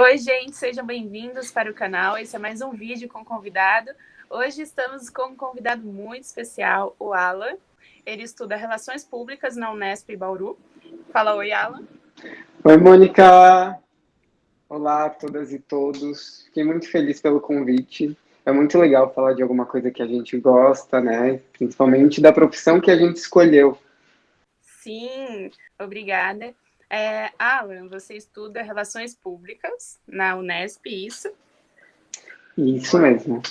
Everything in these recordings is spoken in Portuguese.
Oi, gente, sejam bem-vindos para o canal. Esse é mais um vídeo com convidado. Hoje estamos com um convidado muito especial, o Alan. Ele estuda Relações Públicas na Unesp Bauru. Fala oi, Alan. Oi, Mônica! Olá a todas e todos. Fiquei muito feliz pelo convite. É muito legal falar de alguma coisa que a gente gosta, né? Principalmente da profissão que a gente escolheu. Sim, obrigada. Alan, você estuda Relações Públicas na Unesp, isso? Isso mesmo.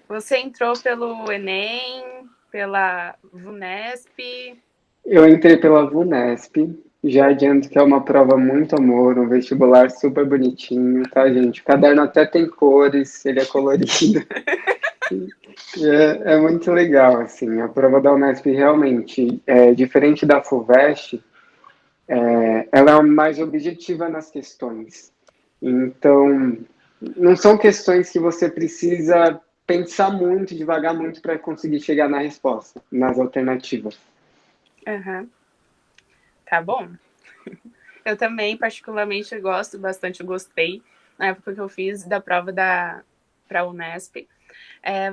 Você entrou pelo Enem, pela VUNESP? Eu entrei pela VUNESP. Já adianto que é uma prova muito amor, um vestibular super bonitinho, tá, gente? O caderno até tem cores, ele é colorido. É muito legal, assim. A prova da Unesp realmente é diferente da FUVEST. Ela é mais objetiva nas questões. Então, não são questões que você precisa pensar muito, devagar muito para conseguir chegar na resposta, nas alternativas. Uhum. Tá bom. Eu também, particularmente, gosto bastante, eu gostei na época que eu fiz da prova para a Unesp.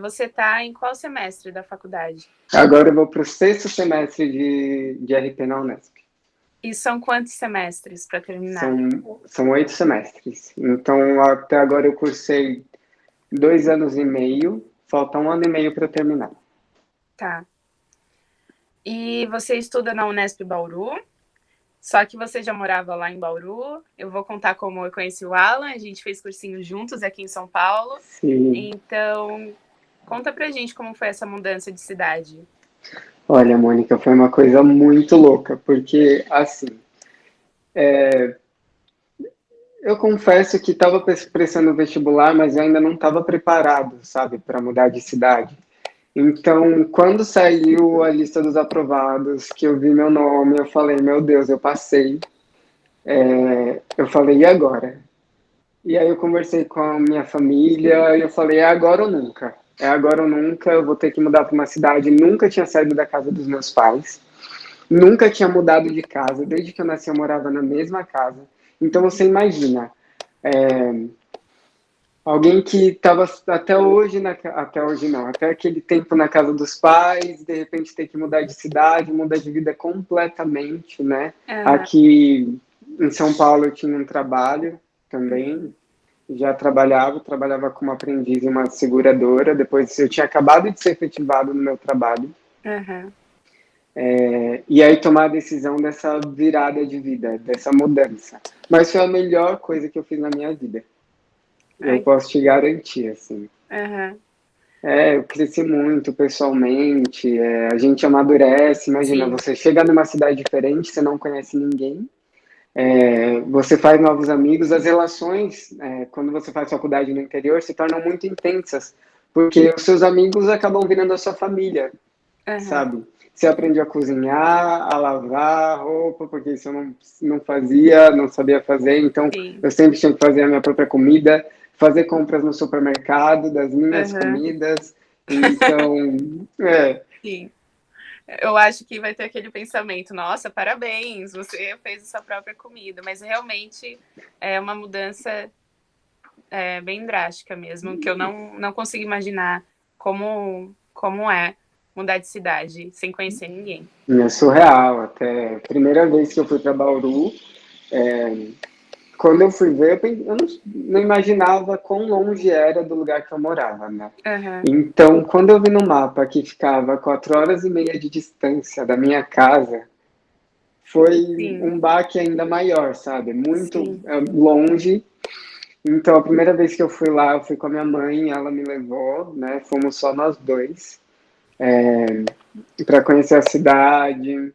Você está em qual semestre da faculdade? Agora eu vou para o sexto semestre de RP na Unesp. E são quantos semestres para terminar? São 8 semestres. Então, até agora eu cursei 2 anos e meio, falta 1 ano e meio para terminar. Tá. E você estuda na Unesp Bauru, só que você já morava lá em Bauru. Eu vou contar como eu conheci o Alan, a gente fez cursinho juntos aqui em São Paulo. Sim. Então, conta pra gente como foi essa mudança de cidade. Olha, Mônica, foi uma coisa muito louca, porque, assim, eu confesso que estava prestando vestibular, mas eu ainda não estava preparado, sabe, para mudar de cidade. Então, quando saiu a lista dos aprovados, que eu vi meu nome, eu falei, meu Deus, eu passei. Eu falei, e agora? E aí eu conversei com a minha família e eu falei, é agora ou nunca. É agora ou nunca, eu vou ter que mudar para uma cidade. Nunca tinha saído da casa dos meus pais. Nunca tinha mudado de casa. Desde que eu nasci, eu morava na mesma casa. Então, você imagina, alguém que estava até hoje, até hoje não, até aquele tempo na casa dos pais, de repente ter que mudar de cidade, mudar de vida completamente, né? Uhum. Aqui em São Paulo eu tinha um trabalho também, já trabalhava como aprendiz em uma seguradora, depois eu tinha acabado de ser efetivado no meu trabalho, Uhum. e aí tomar a decisão dessa virada de vida, dessa mudança. Mas foi a melhor coisa que eu fiz na minha vida. Eu Ai, posso te garantir, assim. uhum. Eu cresci muito pessoalmente, a gente amadurece. Imagina, Sim. você chega numa cidade diferente, você não conhece ninguém, você faz novos amigos, as relações, quando você faz faculdade no interior, se tornam muito intensas, porque os seus amigos acabam virando a sua família, Uhum. sabe? Você aprende a cozinhar, a lavar roupa, porque isso eu não fazia, não sabia fazer, então Sim. eu sempre tinha que fazer a minha própria comida, fazer compras no supermercado das minhas Uhum. comidas. Então, Sim. Eu acho que vai ter aquele pensamento, nossa, parabéns, você fez a sua própria comida, mas realmente é uma mudança bem drástica mesmo, que eu não consigo imaginar como é mudar de cidade sem conhecer ninguém. é surreal. Até a primeira vez que eu fui para Bauru, quando eu fui ver, eu não imaginava quão longe era do lugar que eu morava, né? Uhum. Então, quando eu vi no mapa que ficava 4 horas e meia de distância da minha casa, foi Sim, um baque ainda maior, sabe? Muito sim. longe. Então, a primeira vez que eu fui lá, eu fui com a minha mãe, ela me levou, né? Fomos só nós dois, para conhecer a cidade.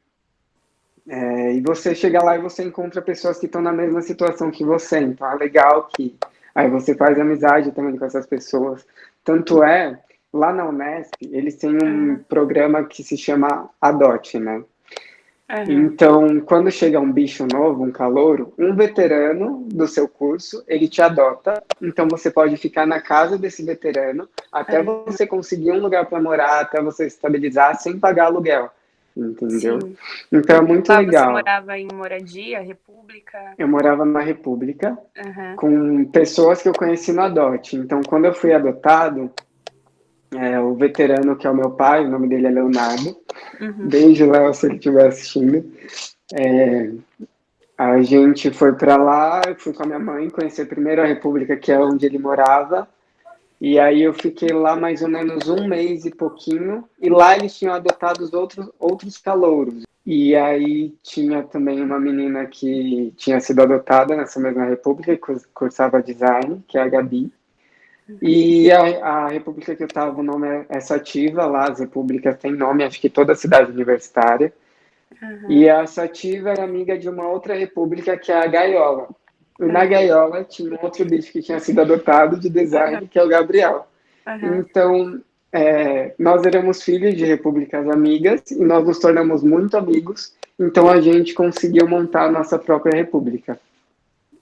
E você chega lá e você encontra pessoas que estão na mesma situação que você. Então, é legal que aí você faz amizade também com essas pessoas. Tanto é, lá na Unesp, eles têm um Uhum. programa que se chama Adote, né? Uhum. Então, quando chega um bicho novo, um calouro, um veterano do seu curso, ele te adota. Então, você pode ficar na casa desse veterano até Uhum. você conseguir um lugar para morar, até você estabilizar, sem pagar aluguel. entendeu? Sim. Então é muito Lá você legal. morava em moradia, república? Eu morava na República Aham. com pessoas que eu conheci no adote. Então, quando eu fui adotado, o veterano que é o meu pai, o nome dele é Leonardo. Uhum. Beijo, Léo, se ele estiver assistindo. A gente foi para lá, eu fui com a minha mãe conhecer primeiro a República, que é onde ele morava. E aí eu fiquei lá mais ou menos um mês e pouquinho. E lá eles tinham adotado os outros calouros. E aí tinha também uma menina que tinha sido adotada nessa mesma república, que cursava design, que é a Gabi. E a república que eu estava, o nome é Sativa, lá as repúblicas têm nome, acho que toda cidade universitária. E Aham. a Sativa era amiga de uma outra república, que é a Gaiola. E na Aham. Gaiola tinha um outro bicho que tinha sido adotado de Aham. design, que é o Gabriel. Aham. Então, nós éramos filhos de repúblicas amigas e nós nos tornamos muito amigos. Então, a gente conseguiu montar a nossa própria república,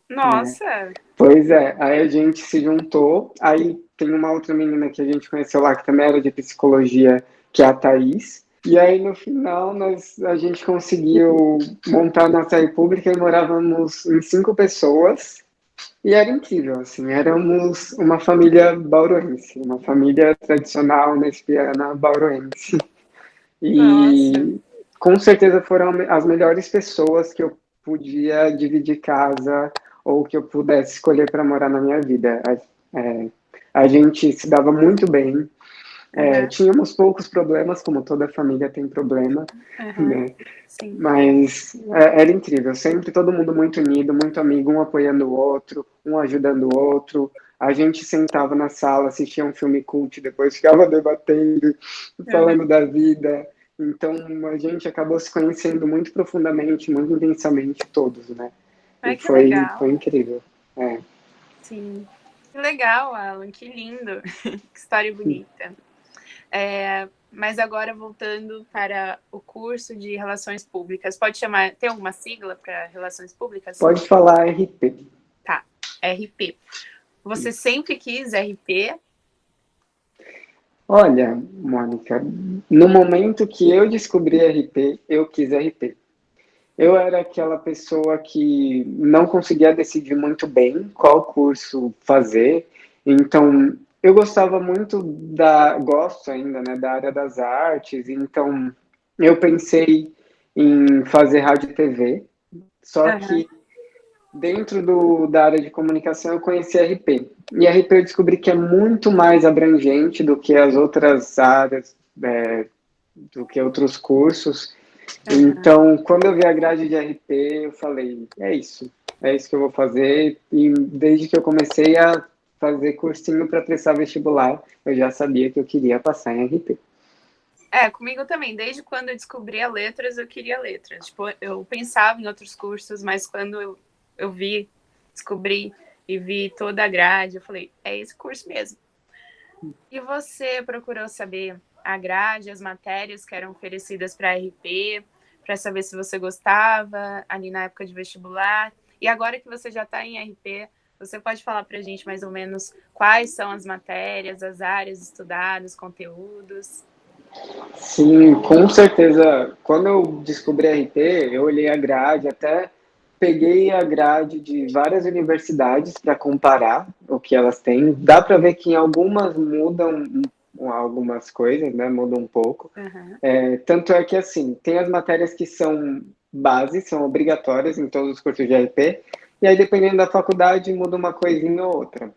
né? Nossa! Pois é, aí a gente se juntou. Aí tem uma outra menina que a gente conheceu lá que também era de psicologia, que é a Thaís. E aí no final a gente conseguiu montar a nossa república e morávamos em 5 pessoas. E era incrível, assim, éramos uma família bauruense, uma família tradicional lesbiana bauruense. Nossa! E com certeza foram as melhores pessoas que eu podia dividir casa ou que eu pudesse escolher para morar na minha vida. A gente se dava muito bem, Aham. tínhamos poucos problemas, como toda família tem problema, Aham. né? Sim. Mas era incrível, sempre todo mundo muito unido, muito amigo, um apoiando o outro, um ajudando o outro. A gente sentava na sala, assistia um filme cult, depois ficava debatendo, Aham. falando da vida. Então a gente acabou se conhecendo muito profundamente, muito intensamente todos, né? E Ai, que foi legal. incrível. É. Sim. Que legal, Alan. Que lindo. Que história bonita. Mas agora voltando para o curso de Relações Públicas, pode chamar, tem alguma sigla para Relações Públicas? Pode falar RP. Tá, RP. Você sempre quis RP? Olha, Mônica, no momento que eu descobri RP, eu quis RP. Eu era aquela pessoa que não conseguia decidir muito bem qual curso fazer, então eu gostava muito gosto ainda, né, da área das artes, então eu pensei em fazer rádio e TV, só Aham. que dentro da área de comunicação eu conheci RP. E RP eu descobri que é muito mais abrangente do que as outras áreas, do que outros cursos. Aham. Então, quando eu vi a grade de RP, eu falei, é isso que eu vou fazer. E desde que eu comecei a fazer cursinho para prestar vestibular, eu já sabia que eu queria passar em RP. Comigo também. Desde quando eu descobri a letras, eu queria letras. Tipo, eu pensava em outros cursos, mas quando eu vi, descobri e vi toda a grade, eu falei, é esse curso mesmo. E você procurou saber a grade, as matérias que eram oferecidas para RP, para saber se você gostava ali na época de vestibular. E agora que você já está em RP, você pode falar para a gente mais ou menos quais são as matérias, as áreas estudadas, conteúdos? Sim, com certeza. Quando eu descobri RP, eu olhei a grade, até peguei a grade de várias universidades para comparar o que elas têm. Dá para ver que em algumas mudam algumas coisas, né? Mudam um pouco. Uhum. Tanto é que, assim, tem as matérias que são base, são obrigatórias em todos os cursos de RP, e aí, dependendo da faculdade, muda uma coisinha ou outra.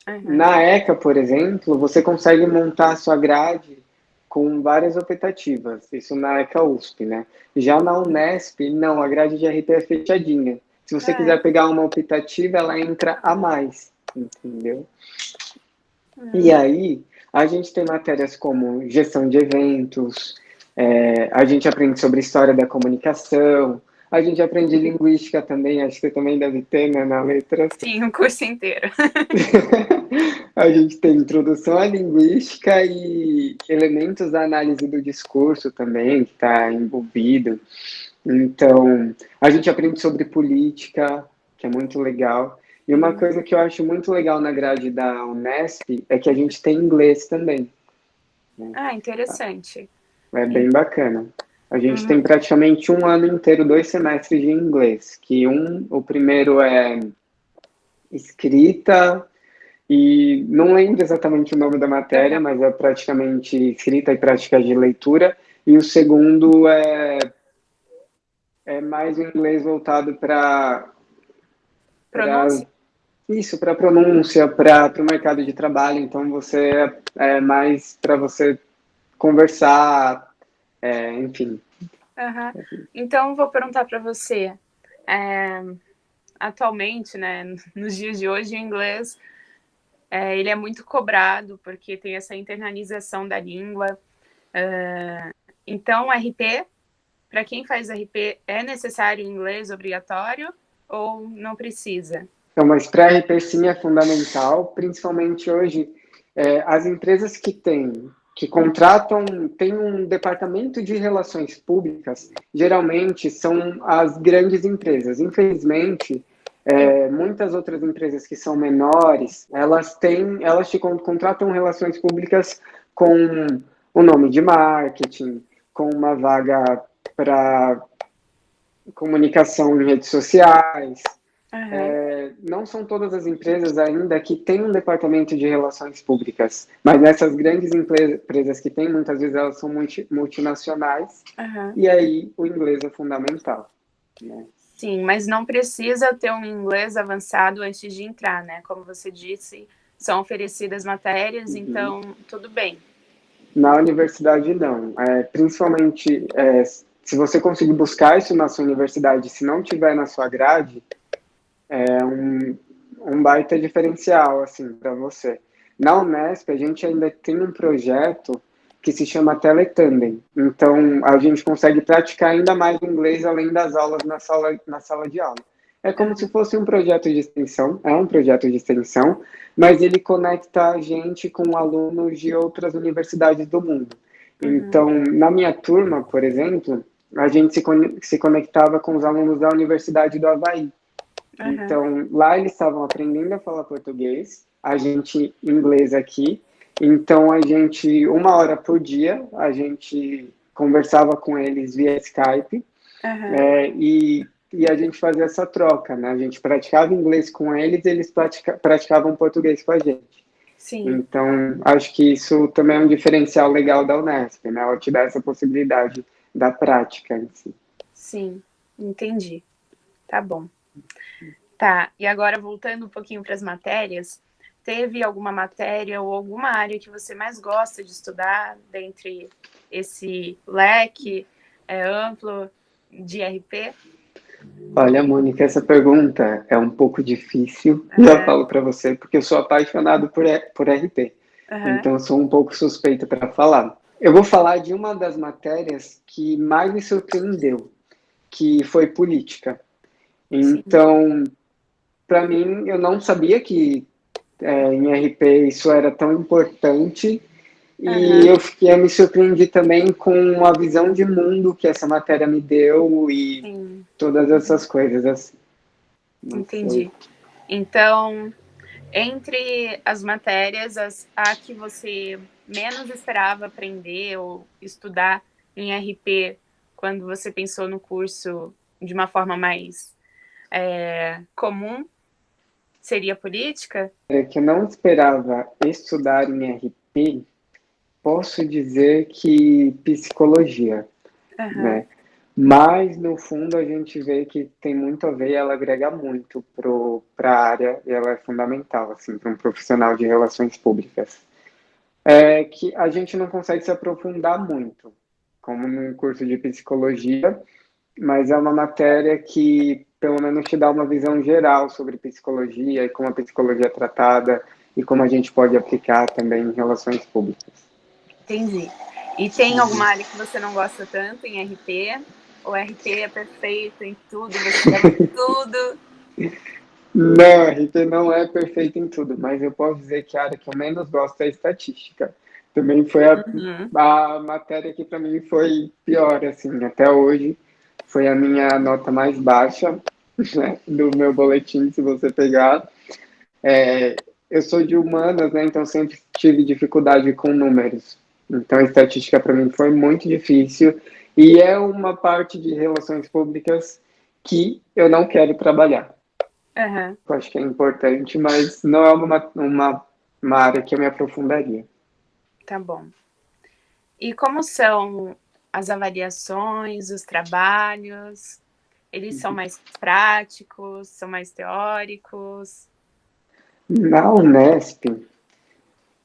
Uhum. Na ECA, por exemplo, você consegue montar a sua grade com várias optativas, isso na ECA USP, né? Já na Unesp, não, a grade de RP é fechadinha. Se você Ah, é? quiser pegar uma optativa, ela entra a mais, entendeu? E Uhum. aí, a gente tem matérias como gestão de eventos, a gente aprende sobre história da comunicação, a gente aprende linguística também, acho que também deve ter, né, na letras. Sim, o curso inteiro. A gente tem introdução à linguística e elementos da análise do discurso também, que está envolvido. Então, a gente aprende sobre política, que é muito legal. E uma Sim. coisa que eu acho muito legal na grade da Unesp é que a gente tem inglês também. Ah, interessante. É bem bacana. A gente tem Uhum. praticamente um ano inteiro, 2 semestres de inglês, o primeiro é escrita, e não lembro exatamente o nome da matéria, Uhum. mas é praticamente escrita e prática de leitura, e o segundo é mais um inglês voltado para Pronúncia? isso, para pronúncia, para o mercado de trabalho, então você é mais para você conversar, enfim. Uhum. Então, vou perguntar para você. é, Atualmente, né, nos dias de hoje, o inglês ele é muito cobrado porque tem essa internalização da língua. Então, RP, para quem faz RP, é necessário inglês obrigatório ou não precisa? Então, mas para RP sim é fundamental, principalmente hoje, as empresas que contratam, têm um departamento de relações públicas, geralmente são as grandes empresas. Infelizmente, Sim. muitas outras empresas que são menores, elas te contratam relações públicas com o nome de marketing, com uma vaga para comunicação em redes sociais. Uhum. Não são todas as empresas ainda que têm um departamento de relações públicas, mas nessas grandes empresas que têm, muitas vezes elas são multinacionais, Uhum. e aí o inglês é fundamental, né? Sim, mas não precisa ter um inglês avançado antes de entrar, né? Como você disse, são oferecidas matérias, Uhum. então tudo bem. Na universidade, não. Principalmente, se você conseguir buscar isso na sua universidade, se não tiver na sua grade, é um baita diferencial, assim, para você. Na Unesp, a gente ainda tem um projeto que se chama Teletandem. Então, a gente consegue praticar ainda mais inglês além das aulas na sala de aula. É como se fosse um projeto de extensão, é um projeto de extensão, mas ele conecta a gente com alunos de outras universidades do mundo. Uhum. Então, na minha turma, por exemplo, a gente se conectava com os alunos da Universidade do Havaí. Uhum. Então, lá eles estavam aprendendo a falar português, a gente inglês aqui. Então, a gente, 1 hora por dia, a gente conversava com eles via Skype, Uhum. e a gente fazia essa troca, né? A gente praticava inglês com eles, eles praticavam português com a gente. Sim, Então, acho que isso também é um diferencial legal da Unesp, né? Ela te dá essa possibilidade da prática em si. sim, entendi. Tá bom. Tá, e agora voltando um pouquinho para as matérias, teve alguma matéria ou alguma área que você mais gosta de estudar dentre esse leque amplo de RP? Olha, Mônica, essa pergunta é um pouco difícil, já Aham, falo para você, porque eu sou apaixonado por RP, aham, então eu sou um pouco suspeito para falar. Eu vou falar de uma das matérias que mais me surpreendeu, que foi política. sim, Então, para mim, eu não sabia que em RP isso era tão importante, e aham, eu me surpreendi também com a visão de mundo que essa matéria me deu e sim, todas uhum, essas coisas assim. Não sei. entendi. Então, entre as matérias, a que você menos esperava aprender ou estudar em RP, quando você pensou no curso de uma forma mais comum, seria política? Que eu não esperava estudar em RP, posso dizer que psicologia, Aham, né? Mas, no fundo, a gente vê que tem muito a ver e ela agrega muito para a área e ela é fundamental, assim, para um profissional de relações públicas. É que a gente não consegue se aprofundar muito, como num curso de psicologia, mas é uma matéria que pelo menos te dá uma visão geral sobre psicologia e como a psicologia é tratada e como a gente pode aplicar também em relações públicas. entendi. E tem alguma área que você não gosta tanto em RP? O RP é perfeito em tudo, você sabe tudo? Não, a RP não é perfeita em tudo, mas eu posso dizer que a área que eu menos gosto é estatística. Também foi Uhum. a matéria que para mim foi pior, assim, até hoje foi a minha nota mais baixa, né, do meu boletim, se você pegar. É, eu sou de humanas, né? Então sempre tive dificuldade com números. Então a estatística para mim foi muito difícil E é uma parte de relações públicas que eu não quero trabalhar. Aham, Eu acho que é importante, mas não é uma área que eu me aprofundaria. tá bom. E como são as avaliações, os trabalhos? Eles são mais práticos, são mais teóricos? Na Unesp,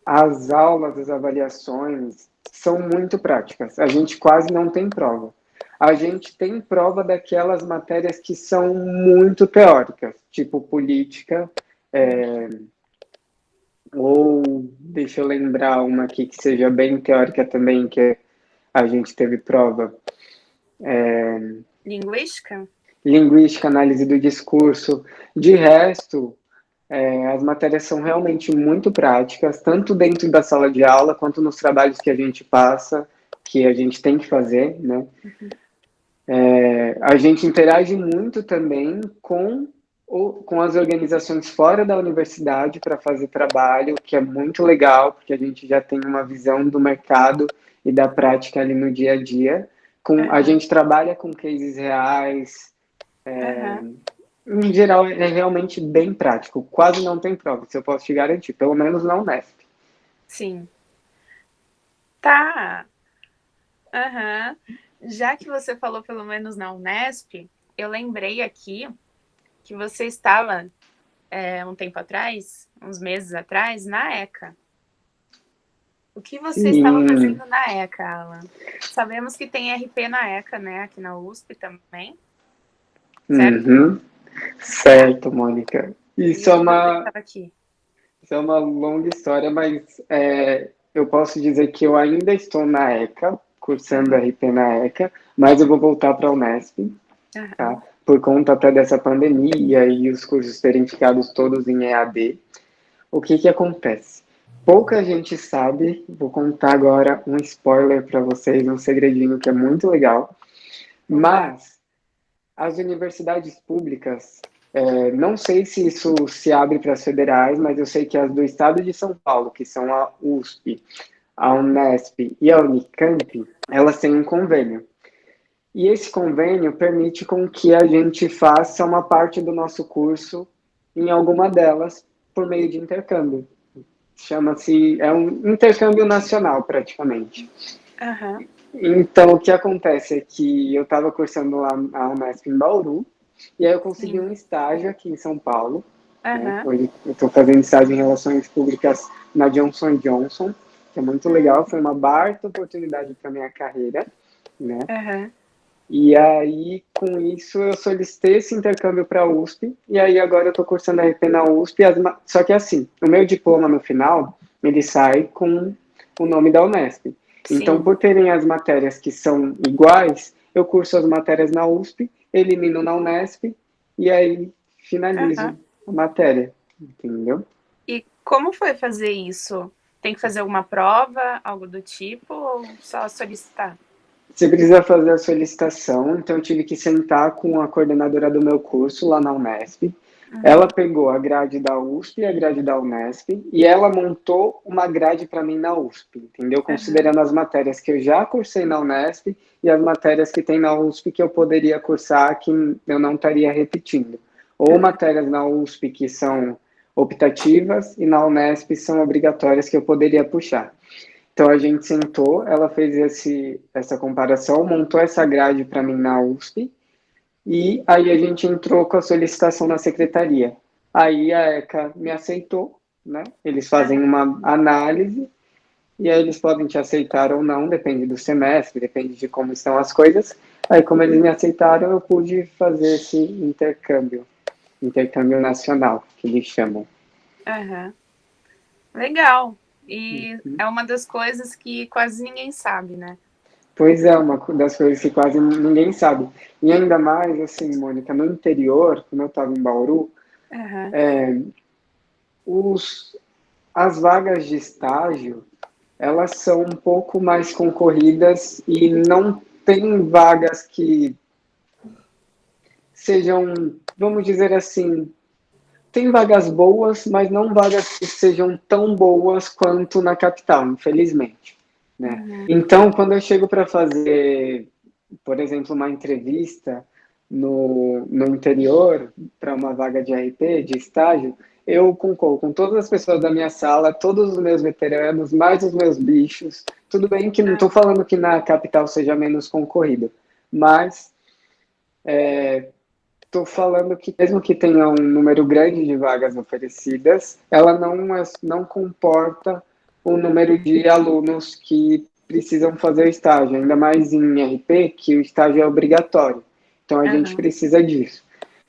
as aulas, as avaliações são muito práticas. A gente quase não tem prova. A gente tem prova daquelas matérias que são muito teóricas, tipo política, ou deixa eu lembrar uma aqui que seja bem teórica também, que a gente teve prova. Linguística? Linguística, análise do discurso. De resto, as matérias são realmente muito práticas, tanto dentro da sala de aula, quanto nos trabalhos que a gente passa, que a gente tem que fazer, né? A gente interage muito também com as organizações fora da universidade para fazer trabalho, que é muito legal, porque a gente já tem uma visão do mercado e da prática ali no dia a dia. A Aham, gente trabalha com cases reais, aham, em geral é realmente bem prático, quase não tem prova, isso eu posso te garantir, pelo menos na Unesp. sim. Tá. Aham. Já que você falou pelo menos na Unesp, eu lembrei aqui que você estava, um tempo atrás, uns meses atrás, na ECA. O que você estava Sim. fazendo na ECA, Alan? Sabemos que tem RP na ECA, né? Aqui na USP também, certo? Uhum. Tá. Certo, Mônica. E o que você estava aqui? Isso é uma longa história, mas eu posso dizer que eu ainda estou na ECA, cursando Aham, RP na ECA, mas eu vou voltar para a Unesp, aham, tá? Por conta até dessa pandemia e os cursos terem ficado todos em EAD. O que que acontece? Pouca gente sabe, vou contar agora um spoiler para vocês, um segredinho que é muito legal, oba. mas as universidades públicas, não sei se isso se abre para as federais, mas eu sei que as do estado de São Paulo, que são a USP, a Unesp e a Unicamp, elas têm um convênio. E esse convênio permite com que a gente faça uma parte do nosso curso em alguma delas por meio de intercâmbio. Chama-se, é um intercâmbio nacional praticamente. Aham, Então, o que acontece é que eu estava cursando lá a Unesp em Bauru, e aí eu consegui sim. um estágio aqui em São Paulo, né? Aham, Hoje eu estou fazendo estágio em Relações Públicas na Johnson Johnson, que é muito legal, foi uma baita oportunidade para minha carreira, né? aham, E aí, com isso, eu solicitei esse intercâmbio para a USP, e aí agora eu estou cursando RP na USP, só que assim, o meu diploma no final, ele sai com o nome da Unesp. Então, sim. por terem as matérias que são iguais, eu curso as matérias na USP, elimino na Unesp, e aí finalizo Aham. a matéria, entendeu? E como foi fazer isso? Tem que fazer alguma prova, algo do tipo, ou só solicitar? Você precisa fazer a solicitação, então eu tive que sentar com a coordenadora do meu curso lá na Unesp. Ela Uhum, pegou a grade da USP e a grade da Unesp e ela montou uma grade para mim na USP, entendeu? aham, Considerando as matérias que eu já cursei na Unesp e as matérias que tem na USP que eu poderia cursar que eu não estaria repetindo. Ou aham, matérias na USP que são optativas e na Unesp são obrigatórias que eu poderia puxar. Então a gente sentou, ela fez essa comparação, montou essa grade para mim na USP, e aí a gente entrou com a solicitação na secretaria. Aí a ECA me aceitou, né? Eles fazem aham, uma análise, e aí eles podem te aceitar ou não, depende do semestre, depende de como estão as coisas. Aí, como eles me aceitaram, eu pude fazer esse intercâmbio nacional, que eles chamam. aham. Legal. E é uma das coisas que quase ninguém sabe, né? Pois é, uma das coisas que quase ninguém sabe. E ainda mais, assim, Mônica, no interior, como eu estava em Bauru, Aham, os, as vagas de estágio, elas são um pouco mais concorridas e não tem vagas que sejam, vamos dizer assim, tem vagas boas, mas não vagas que sejam tão boas quanto na capital, infelizmente, né? uhum, Então, quando eu chego para fazer por exemplo, uma entrevista no interior para uma vaga de RP, de estágio, eu concordo com todas as pessoas da minha sala, todos os meus veteranos, mais os meus bichos. Tudo bem que não estou Ah, falando que na capital seja menos concorrido, mas estou falando que mesmo que tenha um número grande de vagas oferecidas, ela não comporta o número de alunos que precisam fazer o estágio, ainda mais em RP, que o estágio é obrigatório. Então a gente aham. precisa disso.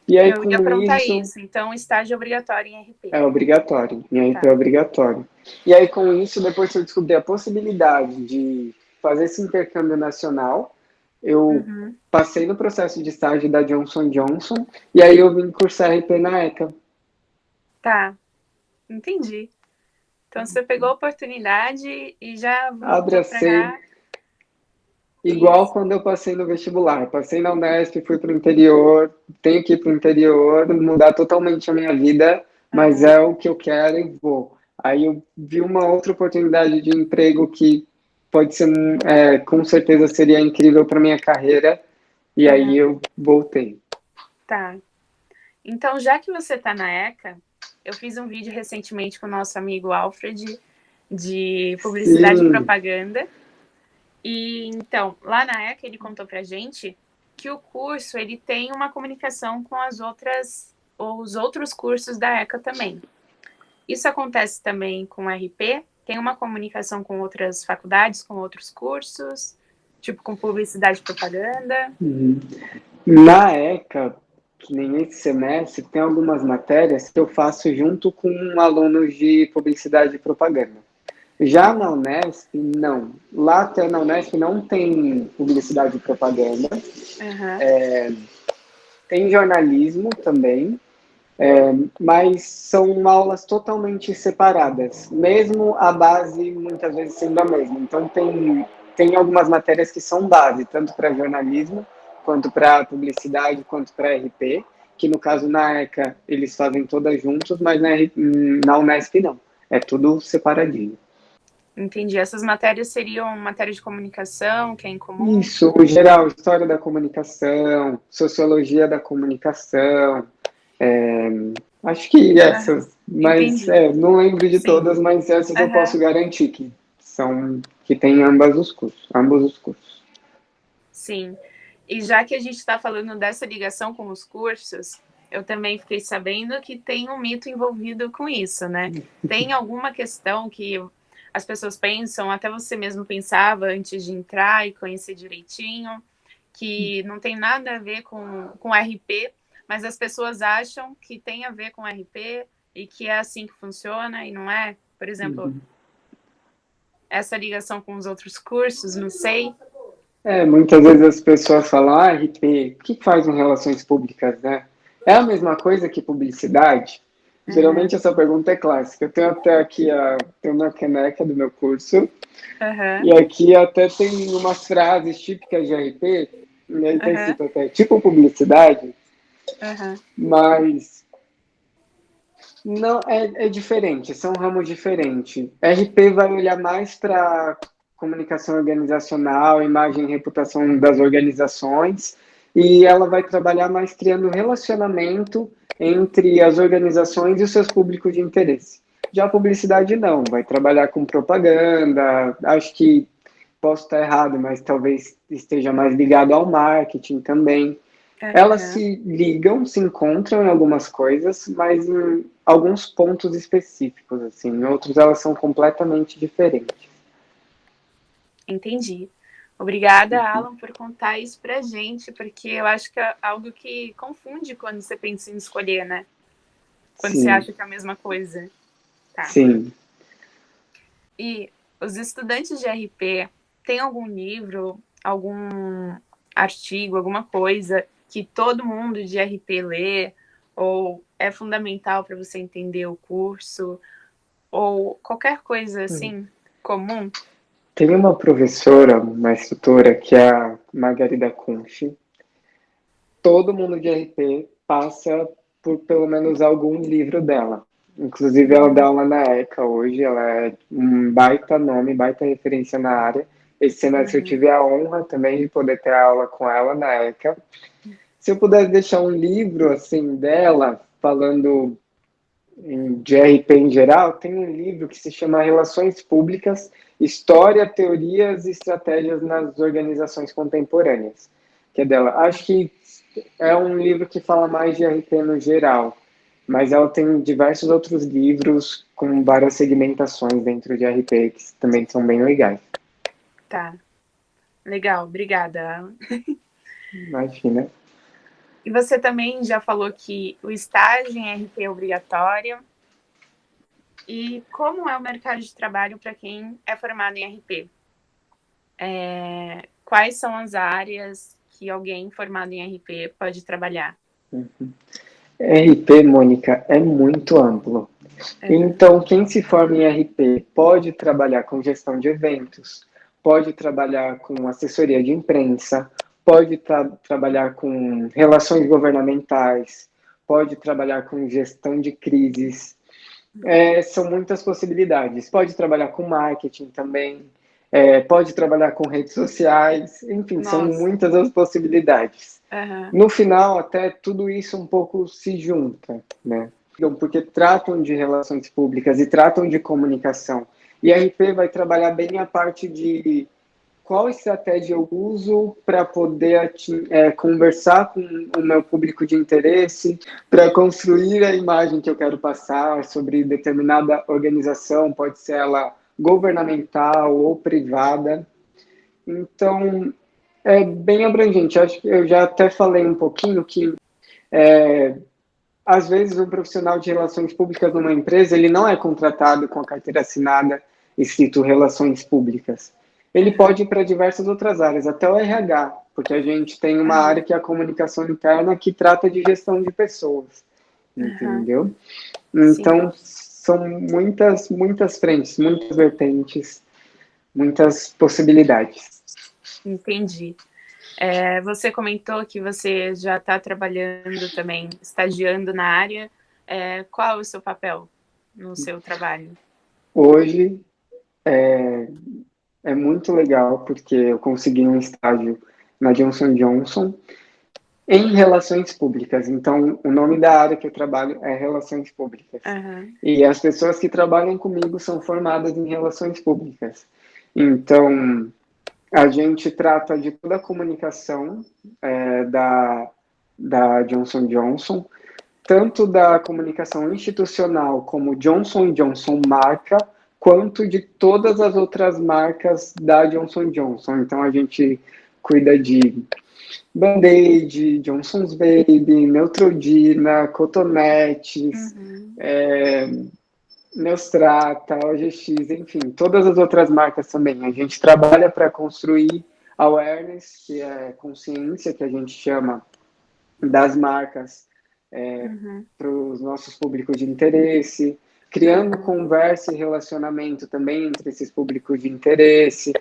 E aí Eu ia com perguntar isso isso. Então, estágio obrigatório em RP. é obrigatório, em RP Tá. é obrigatório. E aí com isso, depois que eu descobri a possibilidade de fazer esse intercâmbio nacional, eu Uhum. passei no processo de estágio da Johnson Johnson e aí eu vim cursar RP na ECA. Tá, entendi. Então, você pegou a oportunidade e já voltou para Abracei cá. igual Isso. quando eu passei no vestibular. Passei na Unesp, fui para o interior, tenho que ir para o interior, mudar totalmente a minha vida, mas Aham, é o que eu quero e vou. Aí eu vi uma outra oportunidade de emprego que pode ser, com certeza seria incrível para minha carreira, e aí aham. eu voltei. Tá. Então, já que você está na ECA, eu fiz um vídeo recentemente com o nosso amigo Alfred de publicidade e Sim, propaganda. E então, lá na ECA ele contou pra gente que o curso ele tem uma comunicação com os outros cursos da ECA também. Isso acontece também com o RP? Tem uma comunicação com outras faculdades, com outros cursos, tipo com publicidade e propaganda? uhum. Na ECA, que nem esse semestre, tem algumas matérias que eu faço junto com alunos de publicidade e propaganda. Já na Uhum. Unesp, não. Lá até na Unesp não tem publicidade e propaganda. Uhum. Tem jornalismo também, mas são aulas totalmente separadas, mesmo a base muitas vezes sendo a mesma. Então tem algumas matérias que são base, tanto para jornalismo, quanto para publicidade, quanto para RP, que no caso na ECA eles fazem todas juntos, mas na Unesp não. É tudo separadinho. Entendi. Essas matérias seriam matéria de comunicação, que é em comum? Isso, o geral, história da comunicação, sociologia da comunicação, é, acho que Uhum. essas, mas Entendi. não lembro de Sim. todas, mas essas eu Uhum. posso garantir que tem ambos os cursos. Sim. E já que a gente está falando dessa ligação com os cursos, eu também fiquei sabendo que tem um mito envolvido com isso, né? Tem alguma questão que as pessoas pensam, até você mesmo pensava antes de entrar e conhecer direitinho, que não tem nada a ver com RP, mas as pessoas acham que tem a ver com RP e que é assim que funciona e não é? Por exemplo, essa ligação com os outros cursos, não sei. Muitas vezes as pessoas falam, RP, o que faz em relações públicas, né? É a mesma coisa que publicidade? Uhum. Geralmente essa pergunta é clássica. Eu tenho até aqui tenho uma caneca do meu curso, Uhum. e aqui até tem umas frases típicas de RP, e aí está Uhum. escrito até, tipo publicidade, Uhum. mas não é diferente, são ramos diferentes. RP vai olhar mais para comunicação organizacional, imagem e reputação das organizações, e ela vai trabalhar mais criando relacionamento entre as organizações e os seus públicos de interesse. Já a publicidade não, vai trabalhar com propaganda, acho que posso estar errado, mas talvez esteja mais ligado ao marketing também. Elas Uhum. se ligam, se encontram em algumas coisas, mas em alguns pontos específicos, assim. Em outros elas são completamente diferentes. Entendi. Obrigada, Alan, por contar isso pra gente, porque eu acho que é algo que confunde quando você pensa em escolher, né? Quando você Sim, acha que é a mesma coisa. Tá. sim. E os estudantes de RP têm algum livro, algum artigo, alguma coisa que todo mundo de RP lê, ou é fundamental para você entender o curso, ou qualquer coisa assim comum? Tem uma professora, uma instrutora, que é a Margarida Kunsch. Todo mundo de RP passa por pelo menos algum livro dela. Inclusive, ela dá Uhum. aula na ECA hoje, ela é um baita nome, baita referência na área. Esse semestre eu Uhum. tive a honra também de poder ter aula com ela na ECA. Se eu pudesse deixar um livro assim dela, falando de RP em geral, tem um livro que se chama Relações Públicas, História, Teorias e Estratégias nas Organizações Contemporâneas, que é dela. Acho que é um livro que fala mais de RP no geral, mas ela tem diversos outros livros com várias segmentações dentro de RP que também são bem legais. Tá, legal, obrigada. Imagina. E você também já falou que o estágio em RP é obrigatório. E como é o mercado de trabalho para quem é formado em RP? Quais são as áreas que alguém formado em RP pode trabalhar? RP, Mônica, é muito amplo. Uhum. Então, quem se forma em RP pode trabalhar com gestão de eventos, pode trabalhar com assessoria de imprensa, pode trabalhar com relações governamentais, pode trabalhar com gestão de crises. São muitas possibilidades. Pode trabalhar com marketing também, pode trabalhar com redes sociais, enfim, são Nossa. muitas as possibilidades. Uhum. No final, até tudo isso um pouco se junta, né? Porque tratam de relações públicas e tratam de comunicação. E a RP vai trabalhar bem a parte de qual estratégia eu uso para poder conversar com o meu público de interesse, para construir a imagem que eu quero passar sobre determinada organização, pode ser ela governamental ou privada. Então, é bem abrangente. Acho que eu já até falei um pouquinho que às vezes um profissional de relações públicas numa empresa, ele não é contratado com a carteira assinada escrito relações públicas. Ele Uhum. pode ir para diversas outras áreas, até o RH, porque a gente tem uma Uhum. área que é a comunicação interna que trata de gestão de pessoas, Uhum. entendeu? Sim, Então, são muitas frentes, muitas vertentes, muitas possibilidades. entendi. Você comentou que você já está trabalhando também, estagiando na área. Qual é o seu papel no seu trabalho? Hoje é muito legal porque eu consegui um estágio na Johnson Johnson em relações públicas. Então, o nome da área que eu trabalho é relações públicas. Uhum. E as pessoas que trabalham comigo são formadas em relações públicas. Então, a gente trata de toda a comunicação da Johnson Johnson, tanto da comunicação institucional como Johnson Johnson marca, quanto de todas as outras marcas da Johnson Johnson. Então, a gente cuida de Band-Aid, Johnson's Baby, Neutrogena, Cotonetes, Uhum. Neustrata, OGX, enfim, todas as outras marcas também. A gente trabalha para construir awareness, que é consciência, que a gente chama das marcas Uhum. para os nossos públicos de interesse, criando Uhum. conversa e relacionamento também entre esses públicos de interesse,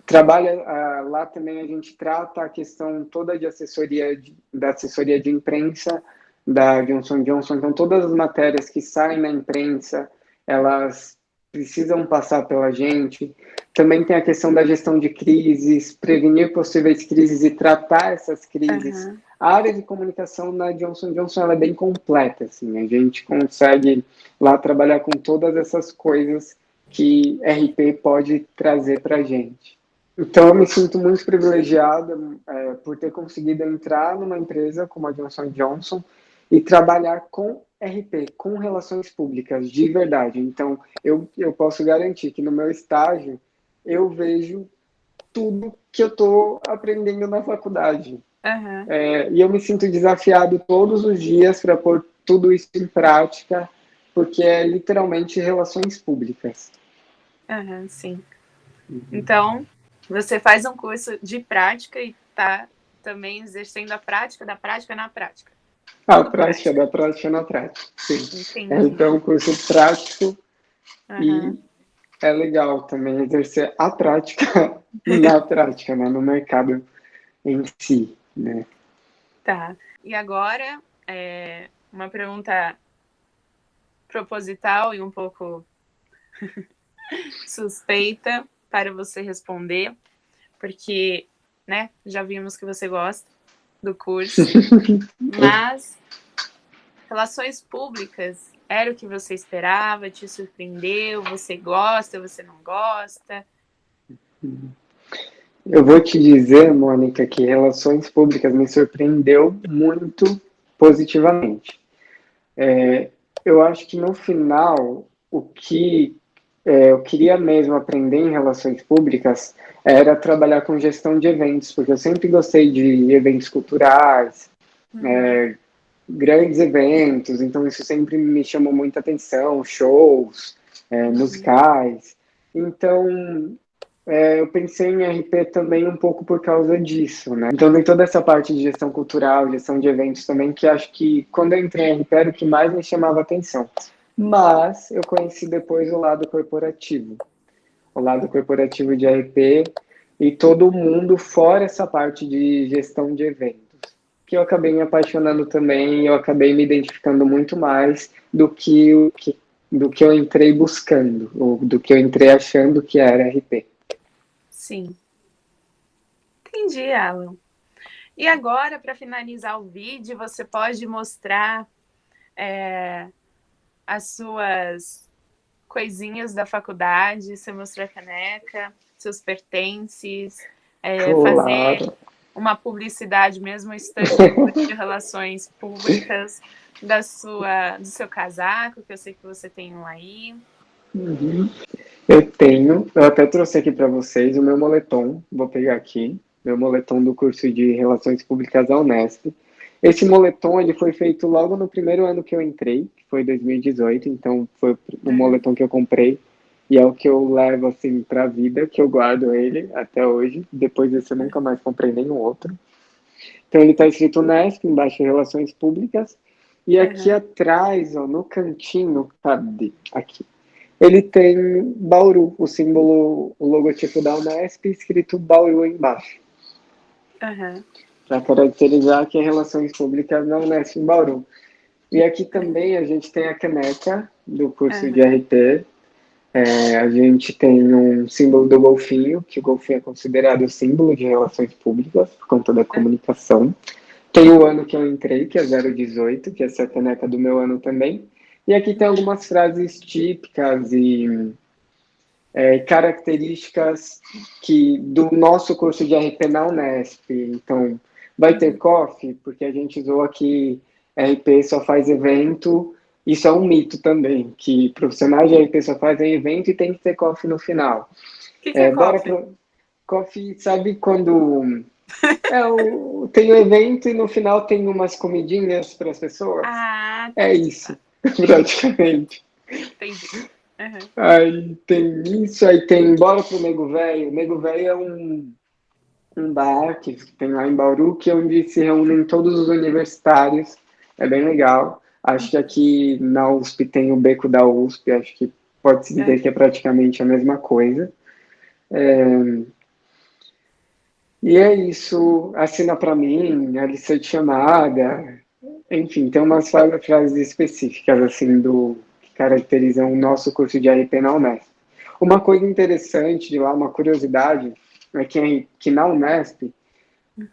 trabalha lá também a gente trata a questão toda de assessoria da assessoria de imprensa da Johnson Johnson. Então todas as matérias que saem na imprensa elas precisam passar pela gente. Também tem a questão da gestão de crises, prevenir possíveis crises e tratar essas crises. Uhum. A área de comunicação na Johnson Johnson ela é bem completa, assim, a gente consegue lá trabalhar com todas essas coisas que RP pode trazer para a gente. Então, eu me sinto muito privilegiado por ter conseguido entrar numa empresa como a Johnson Johnson e trabalhar com RP, com relações públicas, de verdade. Então, eu posso garantir que no meu estágio eu vejo tudo que eu estou aprendendo na faculdade. Uhum. E eu me sinto desafiado todos os dias para pôr tudo isso em prática, porque é literalmente relações públicas. Uhum. Sim. Então, você faz um curso de prática e está também exercendo a prática da prática na prática. A Tudo prática prática. da prática na prática, sim. Entendi. Então, um curso prático Uhum. e é legal também exercer a prática na prática, né, no mercado em si, né? Tá. E agora, uma pergunta proposital e um pouco suspeita para você responder. porque, né, já vimos que você gosta do curso, mas relações públicas era o que você esperava, te surpreendeu, você gosta, você não gosta? Eu vou te dizer, Mônica, que relações públicas me surpreendeu muito positivamente. Eu acho que no final, o que eu queria mesmo aprender em relações públicas era trabalhar com gestão de eventos, porque eu sempre gostei de eventos culturais, grandes eventos, então isso sempre me chamou muita atenção, shows, musicais. Então, eu pensei em RP também um pouco por causa disso, né? Então tem toda essa parte de gestão cultural, gestão de eventos também, que acho que quando eu entrei em RP era o que mais me chamava atenção. Mas eu conheci depois o lado corporativo de RP e todo mundo fora essa parte de gestão de eventos, que eu acabei me apaixonando também, eu acabei me identificando muito mais do que eu entrei buscando, ou do que eu entrei achando que era RP. Sim, entendi, Alan. E agora, para finalizar o vídeo, você pode mostrar as suas coisinhas da faculdade, você mostrou a caneca, seus pertences, fazer Claro. uma publicidade mesmo estando de relações públicas do seu casaco, que eu sei que você tem um aí. Uhum. Eu até trouxe aqui para vocês o meu moletom, vou pegar aqui, meu moletom do curso de Relações Públicas da Unesp. Esse moletom ele foi feito logo no primeiro ano que eu entrei, que foi 2018, então foi o moletom que eu comprei e é o que eu levo assim para a vida, que eu guardo ele até hoje. Depois desse eu nunca mais comprei nenhum outro. Então ele está escrito Unesp, embaixo Relações Públicas, e aqui Uhum. atrás, ó, no cantinho, cadê? Aqui. Ele tem Bauru, o símbolo, o logotipo da Unesp, escrito Bauru embaixo, Uhum. para caracterizar que é Relações Públicas da Unesp em Bauru. E aqui também a gente tem a caneca do curso de Uhum. RP. A gente tem um símbolo do golfinho, que o golfinho é considerado símbolo de relações públicas, por conta da comunicação. Tem o ano que eu entrei, que é 018, que essa é a caneca do meu ano também. E aqui tem algumas frases típicas e características do nosso curso de RP na Unesp. Então, vai ter coffee, porque a gente zoa que RP só faz evento. Isso é um mito também, que profissionais de RP só fazem evento e tem que ter coffee no final. Que é Bora coffee? pro coffee, sabe quando tem o evento e no final tem umas comidinhas para as pessoas? Ah, É tá. isso, Tá. praticamente. Entendi. Uhum. Aí tem isso, aí tem Bora pro Nego Velho. Nego Velho é um bar que tem lá em Bauru, que é onde se reúnem todos os universitários. É bem legal. Acho que aqui na USP tem o Beco da USP, acho que pode-se dizer que é praticamente a mesma coisa. E é isso, assina para mim, a lista de chamada, enfim, tem umas frases específicas assim que caracterizam o nosso curso de RP na Unesp. Uma coisa interessante de lá, uma curiosidade, é que na Unesp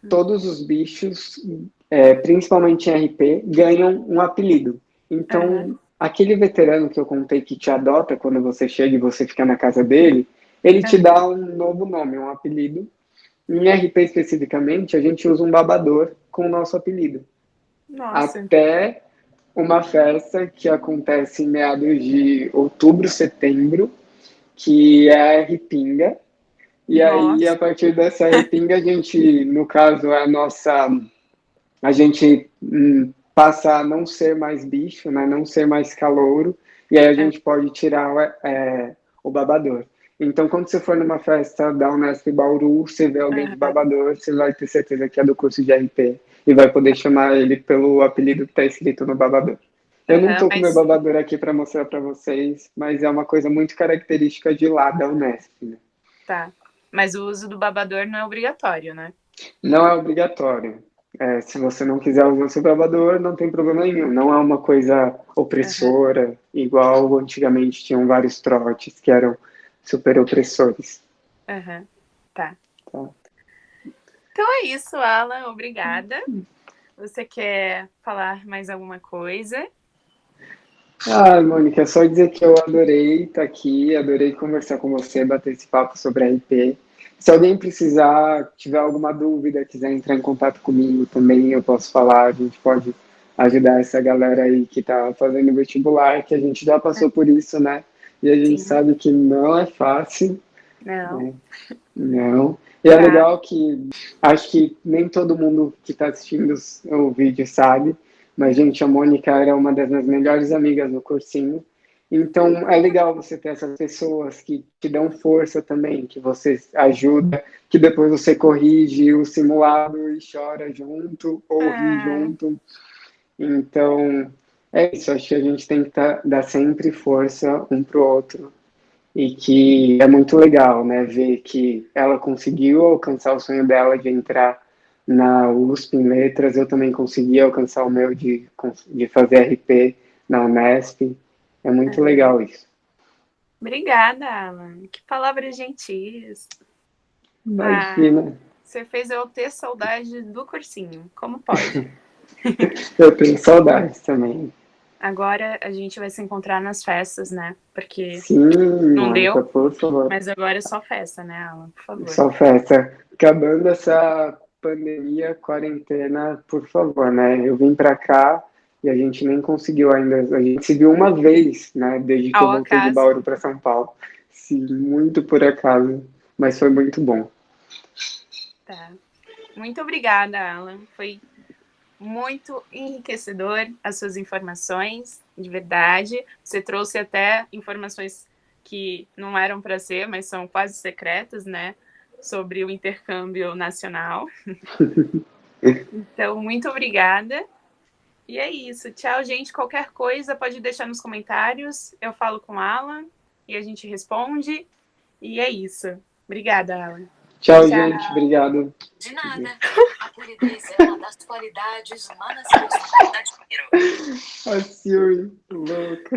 todos os bichos, principalmente em RP, ganham um apelido. Uhum. Então, aquele veterano que eu contei que te adota quando você chega e você fica na casa dele, ele te Uhum. dá um novo nome, um apelido. Em RP especificamente, a gente usa um babador com o nosso apelido. Nossa. Até uma festa que acontece em meados de outubro, setembro, que é a Ripinga. E aí, a Nossa. partir dessa Ripinga, a gente, no caso, a gente passa a não ser mais bicho, né? Não ser mais calouro, e aí a É. gente pode tirar o babador. Então, quando você for numa festa da Unesp Bauru, você vê alguém de Uhum. babador, você vai ter certeza que é do curso de RP e vai poder chamar ele pelo apelido que está escrito no babador. Eu não Uhum. estou com meu Mas babador aqui para mostrar para vocês, mas é uma coisa muito característica de lá da Unesp. Né? tá. Mas o uso do babador não é obrigatório, né? Não é obrigatório. Se você não quiser usar o seu babador, não tem problema nenhum. Não é uma coisa Uhum. opressora, igual antigamente tinham vários trotes que eram super opressores. Uhum. Tá. Tá. Então é isso, Alan. Obrigada. Você quer falar mais alguma coisa? Ah, Mônica, só dizer que eu adorei estar aqui, adorei conversar com você, bater esse papo sobre a RP. Se alguém precisar, tiver alguma dúvida, quiser entrar em contato comigo também, eu posso falar, a gente pode ajudar essa galera aí que está fazendo vestibular, que a gente já passou por isso, né? E a gente Sim. sabe que não é fácil, Não. né? Não. E é Tá. legal que acho que nem todo mundo que está assistindo o vídeo sabe, mas, gente, a Mônica era uma das minhas melhores amigas no cursinho. Então, é legal você ter essas pessoas que te dão força também, que você ajuda, que depois você corrige o simulado e chora junto, ou ri Ah, junto. Então, é isso. Acho que a gente tem que dar sempre força um pro outro e que é muito legal, né, ver que ela conseguiu alcançar o sonho dela de entrar na USP em letras, eu também consegui alcançar o meu de fazer RP na Unesp. É muito ah. legal isso. Obrigada, Alan. Que palavras gentis. Ah, Imagina, você fez eu ter saudade do cursinho. Como pode? eu tenho saudades também. Agora a gente vai se encontrar nas festas, né? Porque Sim, não Mônica, deu, por favor. mas agora é só festa, né, Alan? Por favor. Só festa. Acabando essa pandemia, quarentena, por favor, né? Eu vim para cá e a gente nem conseguiu ainda. A gente se viu uma vez, né? Desde que eu Ao voltei de acaso, Bauru para São Paulo. Sim, muito por acaso, mas foi muito bom. tá. Muito obrigada, Alan. Foi muito enriquecedor as suas informações, de verdade. Você trouxe até informações que não eram para ser, mas são quase secretas, né? Sobre o intercâmbio nacional. Então, muito obrigada. E é isso. Tchau, gente. Qualquer coisa pode deixar nos comentários. Eu falo com a Alan e a gente responde. E é isso. Obrigada, Alan. Tchau, gente. Tchau. Obrigado. De nada. A polidez é uma das qualidades humanas que eu sempre admiro. A Siri, louca.